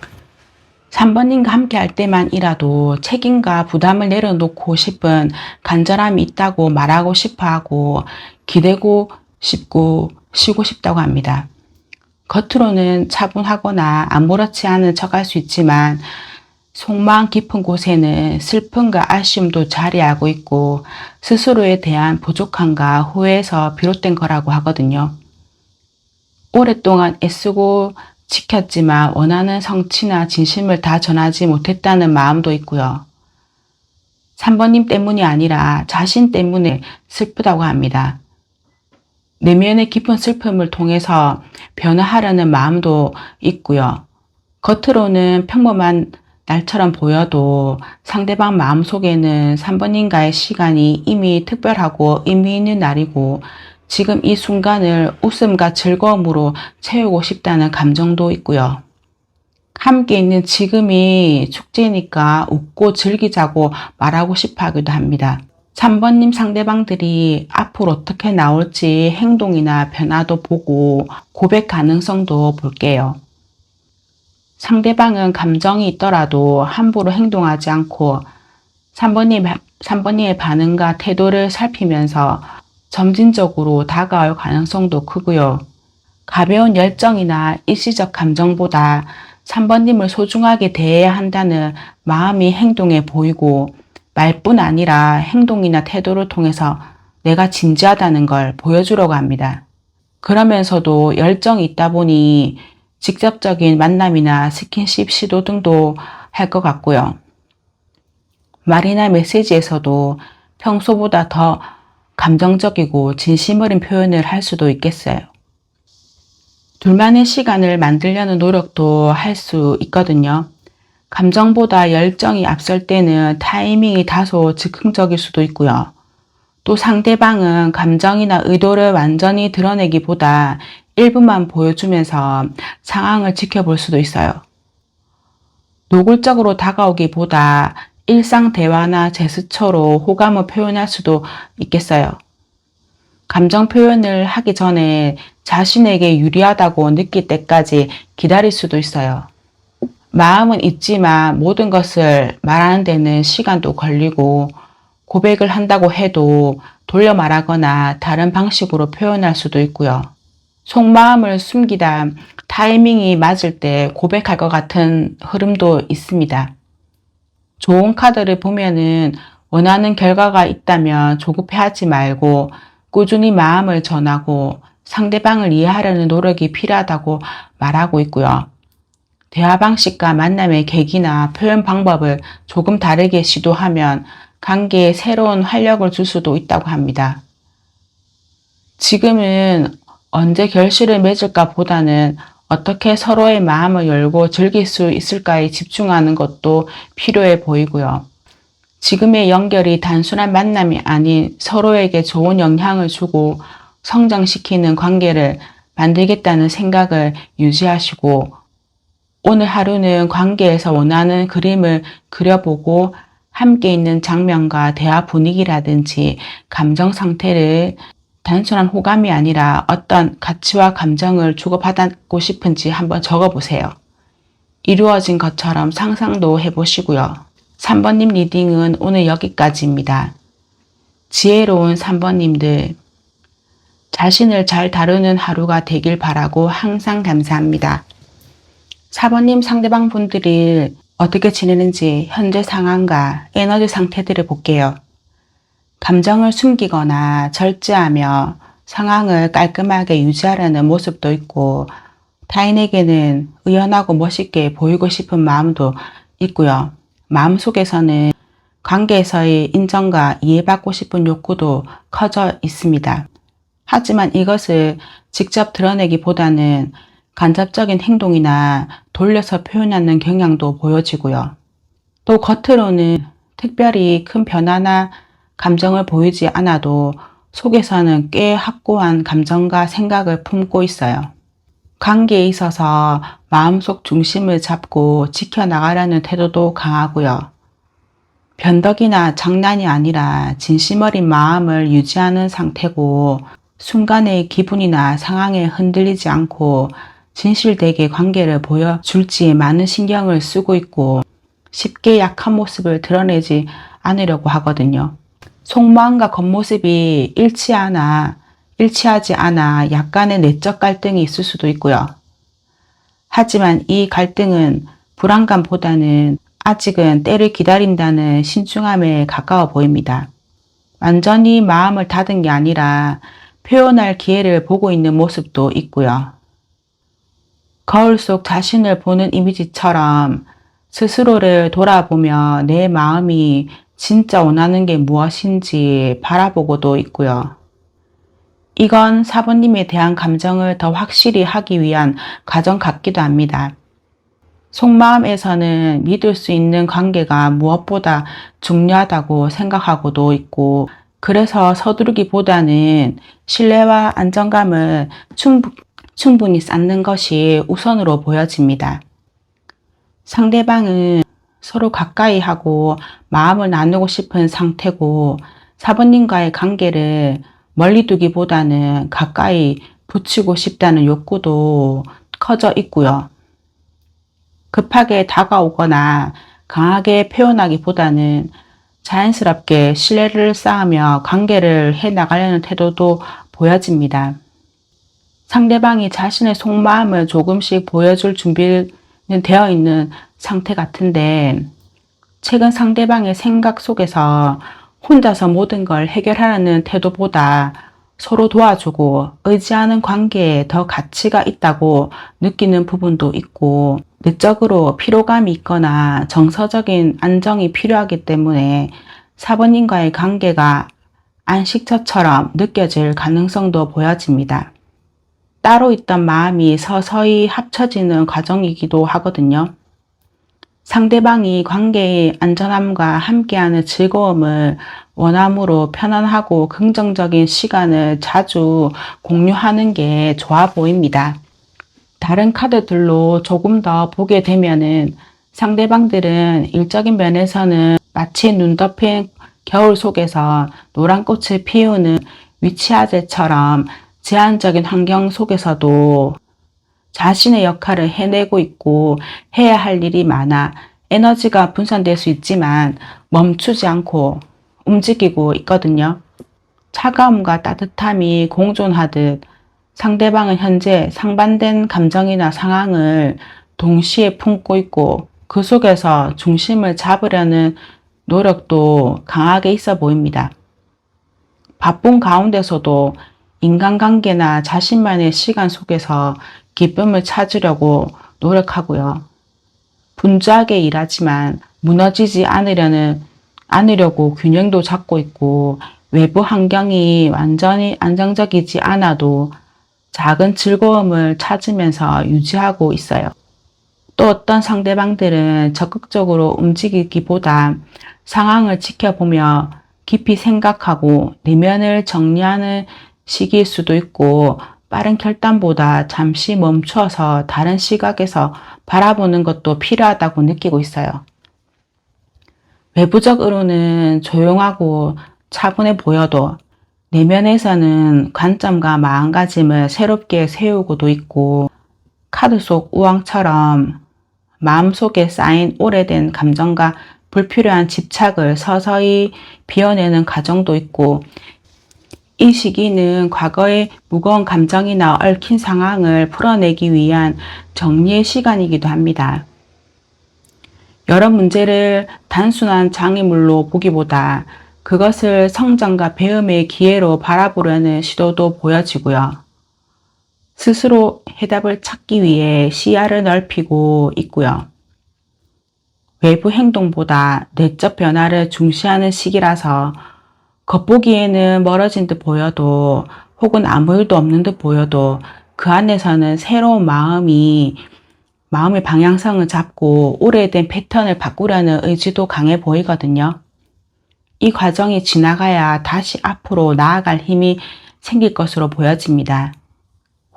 3번님과 함께 할 때만이라도 책임과 부담을 내려놓고 싶은 간절함이 있다고 말하고 싶어 하고 기대고 싶고 쉬고 싶다고 합니다. 겉으로는 차분하거나 아무렇지 않은 척할 수 있지만 속마음 깊은 곳에는 슬픔과 아쉬움도 자리하고 있고 스스로에 대한 부족함과 후회에서 비롯된 거라고 하거든요. 오랫동안 애쓰고 지켰지만 원하는 성취나 진심을 다 전하지 못했다는 마음도 있고요. 3번님 때문이 아니라 자신 때문에 슬프다고 합니다. 내면의 깊은 슬픔을 통해서 변화하려는 마음도 있고요. 겉으로는 평범한 날처럼 보여도 상대방 마음속에는 3번님과의 시간이 이미 특별하고 의미 있는 날이고 지금 이 순간을 웃음과 즐거움으로 채우고 싶다는 감정도 있고요. 함께 있는 지금이 축제니까 웃고 즐기자고 말하고 싶어 하기도 합니다. 3번님 상대방들이 앞으로 어떻게 나올지 행동이나 변화도 보고 고백 가능성도 볼게요. 상대방은 감정이 있더라도 함부로 행동하지 않고 3번님의 반응과 태도를 살피면서 점진적으로 다가올 가능성도 크고요. 가벼운 열정이나 일시적 감정보다 3번님을 소중하게 대해야 한다는 마음이 행동에 보이고 말뿐 아니라 행동이나 태도를 통해서 내가 진지하다는 걸 보여주려고 합니다. 그러면서도 열정이 있다 보니 직접적인 만남이나 스킨십 시도 등도 할 것 같고요. 말이나 메시지에서도 평소보다 더 감정적이고 진심 어린 표현을 할 수도 있겠어요. 둘만의 시간을 만들려는 노력도 할 수 있거든요. 감정보다 열정이 앞설 때는 타이밍이 다소 즉흥적일 수도 있고요. 또 상대방은 감정이나 의도를 완전히 드러내기보다 일부만 보여주면서 상황을 지켜볼 수도 있어요. 노골적으로 다가오기보다 일상 대화나 제스처로 호감을 표현할 수도 있겠어요. 감정 표현을 하기 전에 자신에게 유리하다고 느낄 때까지 기다릴 수도 있어요. 마음은 있지만 모든 것을 말하는 데는 시간도 걸리고 고백을 한다고 해도 돌려 말하거나 다른 방식으로 표현할 수도 있고요. 속마음을 숨기다 타이밍이 맞을 때 고백할 것 같은 흐름도 있습니다. 좋은 카드를 보면은 원하는 결과가 있다면 조급해하지 말고 꾸준히 마음을 전하고 상대방을 이해하려는 노력이 필요하다고 말하고 있고요. 대화 방식과 만남의 계기나 표현 방법을 조금 다르게 시도하면 관계에 새로운 활력을 줄 수도 있다고 합니다. 지금은 언제 결실을 맺을까 보다는 어떻게 서로의 마음을 열고 즐길 수 있을까에 집중하는 것도 필요해 보이고요. 지금의 연결이 단순한 만남이 아닌 서로에게 좋은 영향을 주고 성장시키는 관계를 만들겠다는 생각을 유지하시고 오늘 하루는 관계에서 원하는 그림을 그려보고 함께 있는 장면과 대화 분위기라든지 감정 상태를 단순한 호감이 아니라 어떤 가치와 감정을 주고받고 싶은지 한번 적어보세요. 이루어진 것처럼 상상도 해보시고요. 3번님 리딩은 오늘 여기까지입니다. 지혜로운 3번님들, 자신을 잘 다루는 하루가 되길 바라고 항상 감사합니다. 4번님 상대방 분들이 어떻게 지내는지 현재 상황과 에너지 상태들을 볼게요. 감정을 숨기거나 절제하며 상황을 깔끔하게 유지하려는 모습도 있고 타인에게는 의연하고 멋있게 보이고 싶은 마음도 있고요. 마음속에서는 관계에서의 인정과 이해받고 싶은 욕구도 커져 있습니다. 하지만 이것을 직접 드러내기보다는 간접적인 행동이나 돌려서 표현하는 경향도 보여지고요. 또 겉으로는 특별히 큰 변화나 감정을 보이지 않아도 속에서는 꽤 확고한 감정과 생각을 품고 있어요. 관계에 있어서 마음속 중심을 잡고 지켜나가려는 태도도 강하고요. 변덕이나 장난이 아니라 진심 어린 마음을 유지하는 상태고, 순간의 기분이나 상황에 흔들리지 않고 진실되게 관계를 보여줄지에 많은 신경을 쓰고 있고, 쉽게 약한 모습을 드러내지 않으려고 하거든요. 속마음과 겉모습이 일치하지 않아 약간의 내적 갈등이 있을 수도 있고요. 하지만 이 갈등은 불안감보다는 아직은 때를 기다린다는 신중함에 가까워 보입니다. 완전히 마음을 닫은 게 아니라 표현할 기회를 보고 있는 모습도 있고요. 거울 속 자신을 보는 이미지처럼 스스로를 돌아보며 내 마음이 진짜 원하는 게 무엇인지 바라보고도 있고요. 이건 사부님에 대한 감정을 더 확실히 하기 위한 과정 같기도 합니다. 속마음에서는 믿을 수 있는 관계가 무엇보다 중요하다고 생각하고도 있고, 그래서 서두르기보다는 신뢰와 안정감을 충분히 쌓는 것이 우선으로 보여집니다. 상대방은 서로 가까이 하고 마음을 나누고 싶은 상태고, 사부님과의 관계를 멀리 두기보다는 가까이 붙이고 싶다는 욕구도 커져 있고요. 급하게 다가오거나 강하게 표현하기보다는 자연스럽게 신뢰를 쌓으며 관계를 해나가려는 태도도 보여집니다. 상대방이 자신의 속마음을 조금씩 보여줄 준비는 되어 있는 상태 같은데, 최근 상대방의 생각 속에서 혼자서 모든 걸 해결하려는 태도보다 서로 도와주고 의지하는 관계에 더 가치가 있다고 느끼는 부분도 있고, 내적으로 피로감이 있거나 정서적인 안정이 필요하기 때문에 사부님과의 관계가 안식처처럼 느껴질 가능성도 보여집니다. 따로 있던 마음이 서서히 합쳐지는 과정이기도 하거든요. 상대방이 관계의 안전함과 함께하는 즐거움을 원함으로 편안하고 긍정적인 시간을 자주 공유하는 게 좋아 보입니다. 다른 카드들로 조금 더 보게 되면은 상대방들은 일적인 면에서는 마치 눈 덮인 겨울 속에서 노란 꽃을 피우는 위치아재처럼 제한적인 환경 속에서도 자신의 역할을 해내고 있고 해야 할 일이 많아 에너지가 분산될 수 있지만 멈추지 않고 움직이고 있거든요. 차가움과 따뜻함이 공존하듯 상대방은 현재 상반된 감정이나 상황을 동시에 품고 있고, 그 속에서 중심을 잡으려는 노력도 강하게 있어 보입니다. 바쁜 가운데서도 인간관계나 자신만의 시간 속에서 기쁨을 찾으려고 노력하고요. 분주하게 일하지만 무너지지 않으려고 균형도 잡고 있고, 외부 환경이 완전히 안정적이지 않아도 작은 즐거움을 찾으면서 유지하고 있어요. 또 어떤 상대방들은 적극적으로 움직이기보다 상황을 지켜보며 깊이 생각하고 내면을 정리하는 시기일 수도 있고, 빠른 결단보다 잠시 멈춰서 다른 시각에서 바라보는 것도 필요하다고 느끼고 있어요. 외부적으로는 조용하고 차분해 보여도 내면에서는 관점과 마음가짐을 새롭게 세우고도 있고, 카드 속 우왕처럼 마음속에 쌓인 오래된 감정과 불필요한 집착을 서서히 비워내는 과정도 있고, 이 시기는 과거의 무거운 감정이나 얽힌 상황을 풀어내기 위한 정리의 시간이기도 합니다. 여러 문제를 단순한 장애물로 보기보다 그것을 성장과 배움의 기회로 바라보려는 시도도 보여지고요. 스스로 해답을 찾기 위해 시야를 넓히고 있고요. 외부 행동보다 내적 변화를 중시하는 시기라서 겉보기에는 멀어진 듯 보여도, 혹은 아무 일도 없는 듯 보여도 그 안에서는 새로운 마음의 방향성을 잡고 오래된 패턴을 바꾸려는 의지도 강해 보이거든요. 이 과정이 지나가야 다시 앞으로 나아갈 힘이 생길 것으로 보여집니다.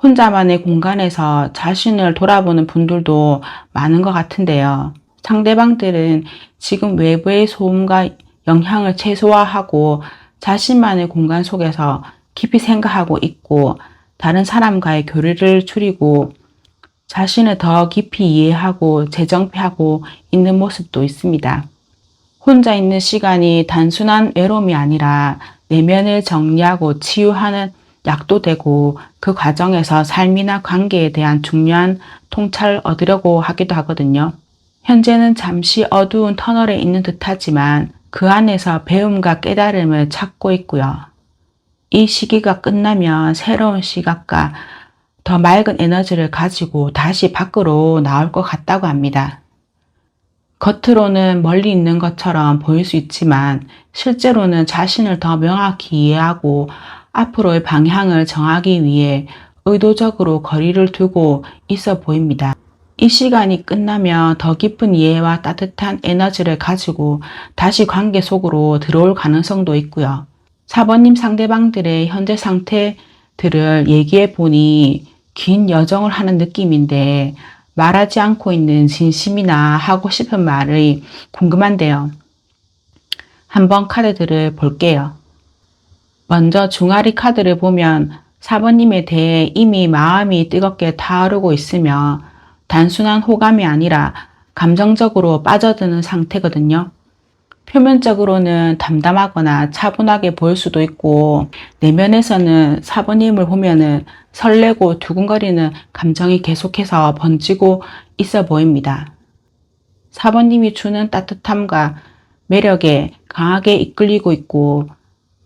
혼자만의 공간에서 자신을 돌아보는 분들도 많은 것 같은데요. 상대방들은 지금 외부의 소음과 영향을 최소화하고 자신만의 공간 속에서 깊이 생각하고 있고 다른 사람과의 교류를 줄이고 자신을 더 깊이 이해하고 재정비하고 있는 모습도 있습니다. 혼자 있는 시간이 단순한 외로움이 아니라 내면을 정리하고 치유하는 약도 되고 그 과정에서 삶이나 관계에 대한 중요한 통찰을 얻으려고 하기도 하거든요. 현재는 잠시 어두운 터널에 있는 듯하지만 그 안에서 배움과 깨달음을 찾고 있고요. 이 시기가 끝나면 새로운 시각과 더 맑은 에너지를 가지고 다시 밖으로 나올 것 같다고 합니다. 겉으로는 멀리 있는 것처럼 보일 수 있지만 실제로는 자신을 더 명확히 이해하고 앞으로의 방향을 정하기 위해 의도적으로 거리를 두고 있어 보입니다. 이 시간이 끝나면 더 깊은 이해와 따뜻한 에너지를 가지고 다시 관계 속으로 들어올 가능성도 있고요. 4번님 상대방들의 현재 상태들을 얘기해 보니 긴 여정을 하는 느낌인데 말하지 않고 있는 진심이나 하고 싶은 말이 궁금한데요. 한번 카드들을 볼게요. 먼저 중아리 카드를 보면 4번님에 대해 이미 마음이 뜨겁게 타오르고 있으며 단순한 호감이 아니라 감정적으로 빠져드는 상태거든요. 표면적으로는 담담하거나 차분하게 보일 수도 있고 내면에서는 4번님을 보면은 설레고 두근거리는 감정이 계속해서 번지고 있어 보입니다. 4번님이 주는 따뜻함과 매력에 강하게 이끌리고 있고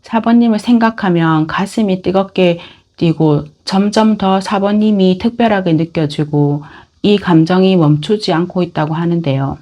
4번님을 생각하면 가슴이 뜨겁게 뛰고 점점 더 4번님이 특별하게 느껴지고 이 감정이 멈추지 않고 있다고 하는데요.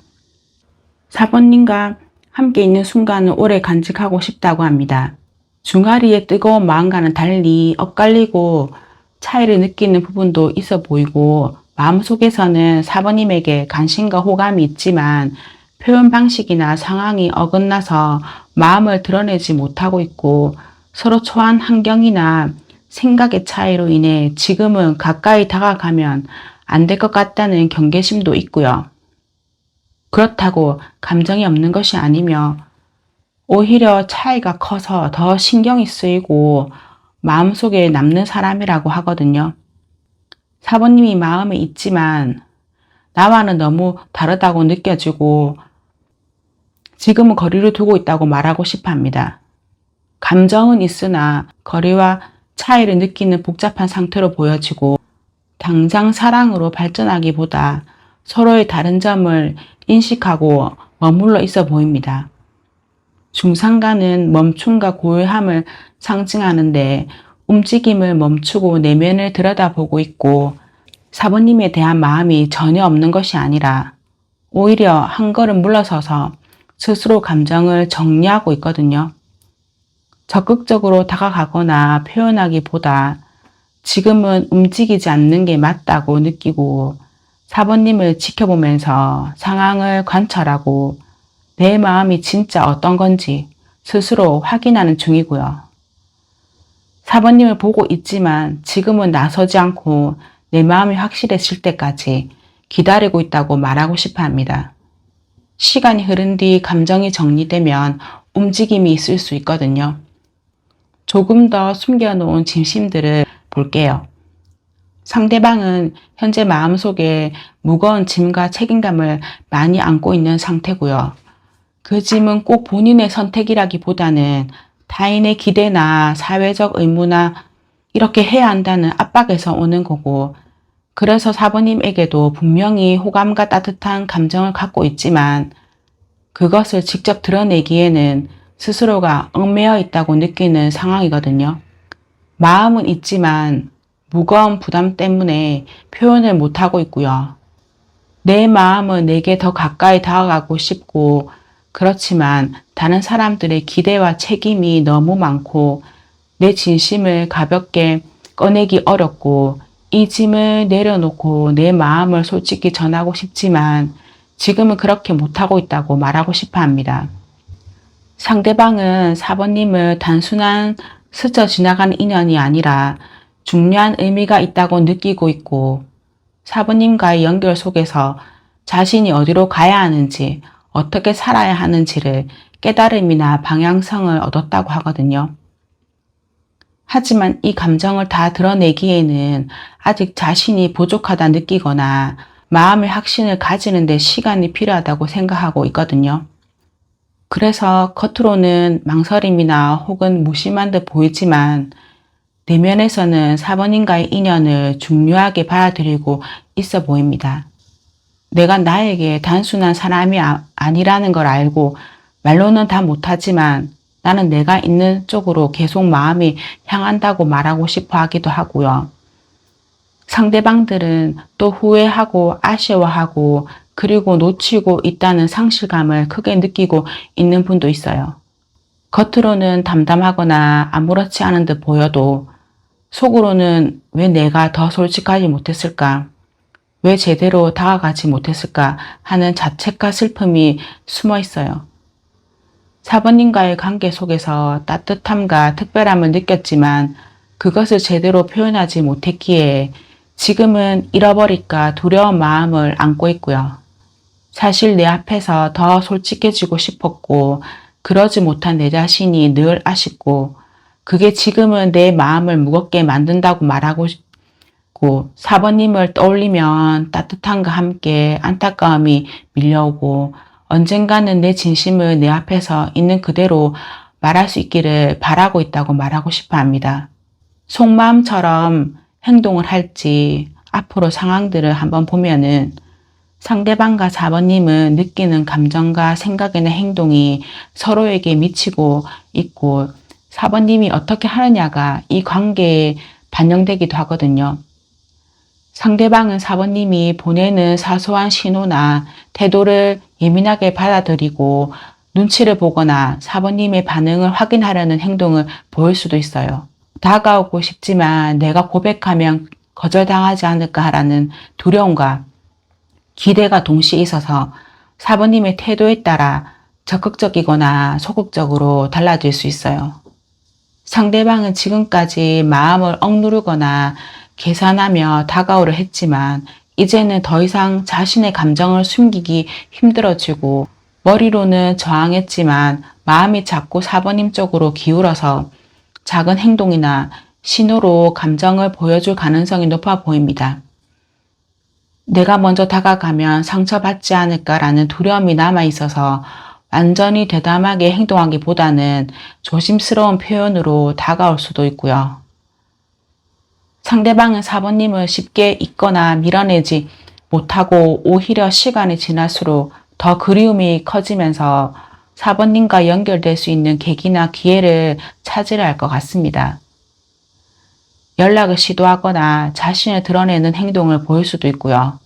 4번님과 함께 있는 순간을 오래 간직하고 싶다고 합니다. 중아리의 뜨거운 마음과는 달리 엇갈리고 차이를 느끼는 부분도 있어 보이고 마음속에서는 4번님에게 관심과 호감이 있지만 표현 방식이나 상황이 어긋나서 마음을 드러내지 못하고 있고 서로 처한 환경이나 생각의 차이로 인해 지금은 가까이 다가가면 안 될 것 같다는 경계심도 있고요. 그렇다고 감정이 없는 것이 아니며 오히려 차이가 커서 더 신경이 쓰이고 마음속에 남는 사람이라고 하거든요. 4번님이 마음에 있지만 나와는 너무 다르다고 느껴지고 지금은 거리를 두고 있다고 말하고 싶어 합니다. 감정은 있으나 거리와 차이를 느끼는 복잡한 상태로 보여지고 당장 사랑으로 발전하기보다 서로의 다른 점을 인식하고 머물러 있어 보입니다. 중상가는 멈춤과 고요함을 상징하는데 움직임을 멈추고 내면을 들여다보고 있고 4번님에 대한 마음이 전혀 없는 것이 아니라 오히려 한 걸음 물러서서 스스로 감정을 정리하고 있거든요. 적극적으로 다가가거나 표현하기보다 지금은 움직이지 않는 게 맞다고 느끼고 4번님을 지켜보면서 상황을 관찰하고 내 마음이 진짜 어떤 건지 스스로 확인하는 중이고요. 4번님을 보고 있지만 지금은 나서지 않고 내 마음이 확실해질 때까지 기다리고 있다고 말하고 싶어 합니다. 시간이 흐른 뒤 감정이 정리되면 움직임이 있을 수 있거든요. 조금 더 숨겨놓은 진심들을 볼게요. 상대방은 현재 마음속에 무거운 짐과 책임감을 많이 안고 있는 상태고요. 그 짐은 꼭 본인의 선택이라기보다는 타인의 기대나 사회적 의무나 이렇게 해야 한다는 압박에서 오는 거고 그래서 4번님에게도 분명히 호감과 따뜻한 감정을 갖고 있지만 그것을 직접 드러내기에는 스스로가 얽매여 있다고 느끼는 상황이거든요. 마음은 있지만 무거운 부담 때문에 표현을 못하고 있고요. 내 마음은 내게 더 가까이 다가가고 싶고 그렇지만 다른 사람들의 기대와 책임이 너무 많고 내 진심을 가볍게 꺼내기 어렵고 이 짐을 내려놓고 내 마음을 솔직히 전하고 싶지만 지금은 그렇게 못하고 있다고 말하고 싶어 합니다. 상대방은 4번님을 단순한 스쳐 지나가는 인연이 아니라 중요한 의미가 있다고 느끼고 있고 4번님과의 연결 속에서 자신이 어디로 가야 하는지, 어떻게 살아야 하는지를 깨달음이나 방향성을 얻었다고 하거든요. 하지만 이 감정을 다 드러내기에는 아직 자신이 부족하다 느끼거나 마음의 확신을 가지는 데 시간이 필요하다고 생각하고 있거든요. 그래서 겉으로는 망설임이나 혹은 무심한 듯 보이지만 내면에서는 4번님과의 인연을 중요하게 받아들이고 있어 보입니다. 내가 나에게 단순한 사람이 아니라는 걸 알고 말로는 다 못하지만 나는 내가 있는 쪽으로 계속 마음이 향한다고 말하고 싶어 하기도 하고요. 상대방들은 또 후회하고 아쉬워하고 그리고 놓치고 있다는 상실감을 크게 느끼고 있는 분도 있어요. 겉으로는 담담하거나 아무렇지 않은 듯 보여도 속으로는 왜 내가 더 솔직하지 못했을까? 왜 제대로 다가가지 못했을까? 하는 자책과 슬픔이 숨어 있어요. 4번님과의 관계 속에서 따뜻함과 특별함을 느꼈지만 그것을 제대로 표현하지 못했기에 지금은 잃어버릴까 두려운 마음을 안고 있고요. 사실 내 앞에서 더 솔직해지고 싶었고 그러지 못한 내 자신이 늘 아쉽고 그게 지금은 내 마음을 무겁게 만든다고 말하고 싶고 4번님을 떠올리면 따뜻함과 함께 안타까움이 밀려오고 언젠가는 내 진심을 내 앞에서 있는 그대로 말할 수 있기를 바라고 있다고 말하고 싶어 합니다. 속마음처럼 행동을 할지 앞으로 상황들을 한번 보면은 상대방과 4번님은 느끼는 감정과 생각이나 행동이 서로에게 미치고 있고 4번님이 어떻게 하느냐가 이 관계에 반영되기도 하거든요. 상대방은 4번님이 보내는 사소한 신호나 태도를 예민하게 받아들이고 눈치를 보거나 4번님의 반응을 확인하려는 행동을 보일 수도 있어요. 다가오고 싶지만 내가 고백하면 거절당하지 않을까라는 두려움과 기대가 동시에 있어서 4번님의 태도에 따라 적극적이거나 소극적으로 달라질 수 있어요. 상대방은 지금까지 마음을 억누르거나 계산하며 다가오려 했지만 이제는 더 이상 자신의 감정을 숨기기 힘들어지고 머리로는 저항했지만 마음이 자꾸 4번님 쪽으로 기울어서 작은 행동이나 신호로 감정을 보여줄 가능성이 높아 보입니다. 내가 먼저 다가가면 상처받지 않을까라는 두려움이 남아있어서 완전히 대담하게 행동하기보다는 조심스러운 표현으로 다가올 수도 있고요. 상대방은 4번님을 쉽게 잊거나 밀어내지 못하고 오히려 시간이 지날수록 더 그리움이 커지면서 4번님과 연결될 수 있는 계기나 기회를 찾으려 할 것 같습니다. 연락을 시도하거나 자신을 드러내는 행동을 보일 수도 있고요.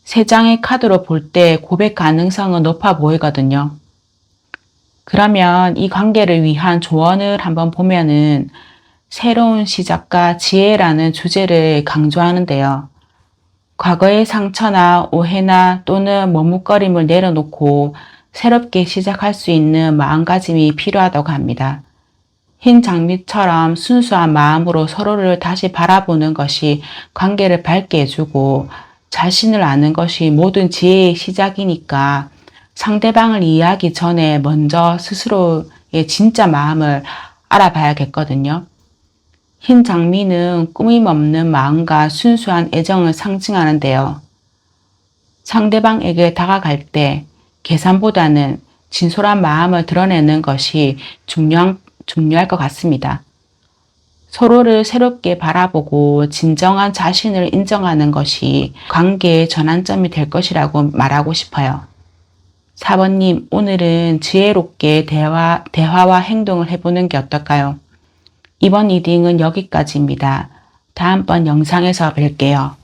3장의 카드로 볼 때 고백 가능성은 높아 보이거든요. 그러면 이 관계를 위한 조언을 한번 보면은 새로운 시작과 지혜라는 주제를 강조하는데요. 과거의 상처나 오해나 또는 머뭇거림을 내려놓고 새롭게 시작할 수 있는 마음가짐이 필요하다고 합니다. 흰 장미처럼 순수한 마음으로 서로를 다시 바라보는 것이 관계를 밝게 해주고 자신을 아는 것이 모든 지혜의 시작이니까 상대방을 이해하기 전에 먼저 스스로의 진짜 마음을 알아봐야겠거든요. 흰 장미는 꾸밈없는 마음과 순수한 애정을 상징하는데요. 상대방에게 다가갈 때 계산보다는 진솔한 마음을 드러내는 것이 중요할 것 같습니다. 서로를 새롭게 바라보고 진정한 자신을 인정하는 것이 관계의 전환점이 될 것이라고 말하고 싶어요. 4번님, 오늘은 지혜롭게 대화와 행동을 해보는 게 어떨까요? 이번 리딩은 여기까지입니다. 다음번 영상에서 뵐게요.